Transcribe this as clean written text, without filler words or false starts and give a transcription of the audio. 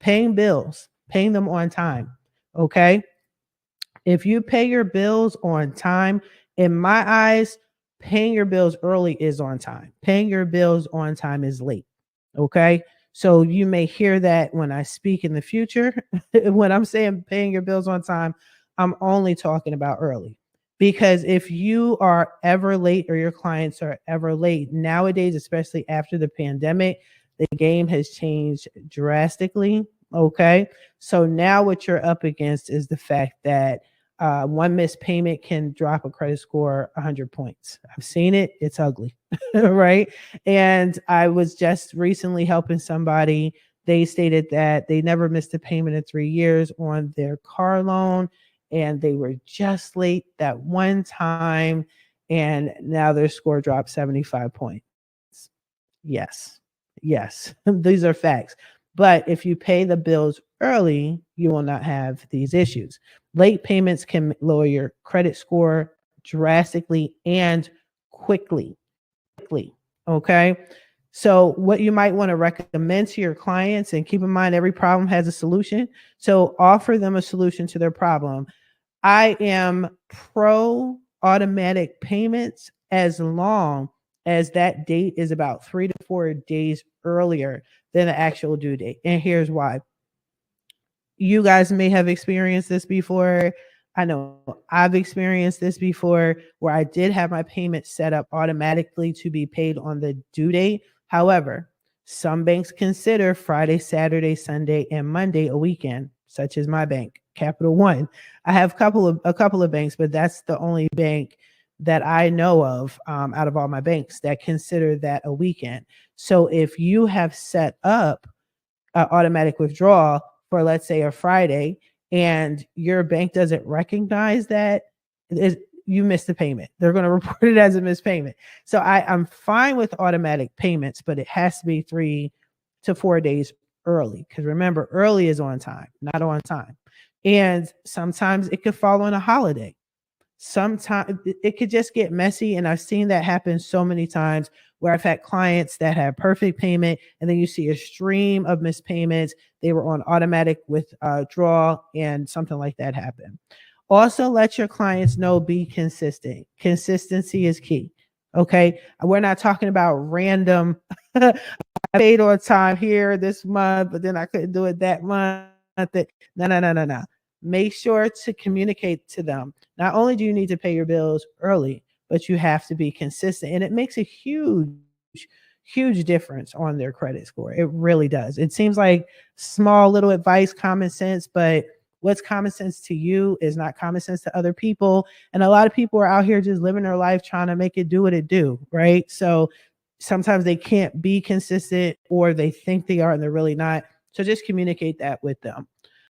paying bills, paying them on time. Okay. If you pay your bills on time, in my eyes, paying your bills early is on time. Paying your bills on time is late. Okay. So you may hear that when I speak in the future. When I'm saying paying your bills on time, I'm only talking about early. Because if you are ever late or your clients are ever late nowadays, especially after the pandemic, the game has changed drastically. Okay. So now what you're up against is the fact that one missed payment can drop a credit score 100 points. I've seen it. It's ugly. Right. And I was just recently helping somebody. They stated that they never missed a payment in 3 years on their car loan, and they were just late that one time. And now their score dropped 75 points. Yes. Yes. These are facts. But if you pay the bills early, you will not have these issues. Late payments can lower your credit score drastically and quickly. Okay. So, what you might want to recommend to your clients, and keep in mind, every problem has a solution. So, offer them a solution to their problem. I am pro automatic payments as long as that date is about 3 to 4 days earlier than the actual due date. And here's why. You guys may have experienced this before. I know I've experienced this before, where I did have my payment set up automatically to be paid on the due date. However, some banks consider Friday, Saturday, Sunday, and Monday a weekend, such as my bank, Capital One. I have a couple of banks, but that's the only bank that I know of out of all my banks that consider that a weekend. So if you have set up automatic withdrawal for, let's say, a Friday, and your bank doesn't recognize that, you missed the payment. They're going to report it as a missed payment. So I'm fine with automatic payments, but it has to be 3 to 4 days early. Because remember, early is on time, not on time. And sometimes it could fall on a holiday. Sometimes it could just get messy. And I've seen that happen so many times, where I've had clients that have perfect payment, and then you see a stream of missed payments. They were on automatic withdrawal, and something like that happened. Also, let your clients know, be consistent. Consistency is key. Okay. We're not talking about random, I paid on time here this month, but then I couldn't do it that month. No. Make sure to communicate to them. Not only do you need to pay your bills early, but you have to be consistent. And it makes a huge difference on their credit score. It really does. It seems like small little advice, common sense, but what's common sense to you is not common sense to other people. And a lot of people are out here just living their life trying to make it do what it do, right? So sometimes they can't be consistent, or they think they are and they're really not. So just communicate that with them.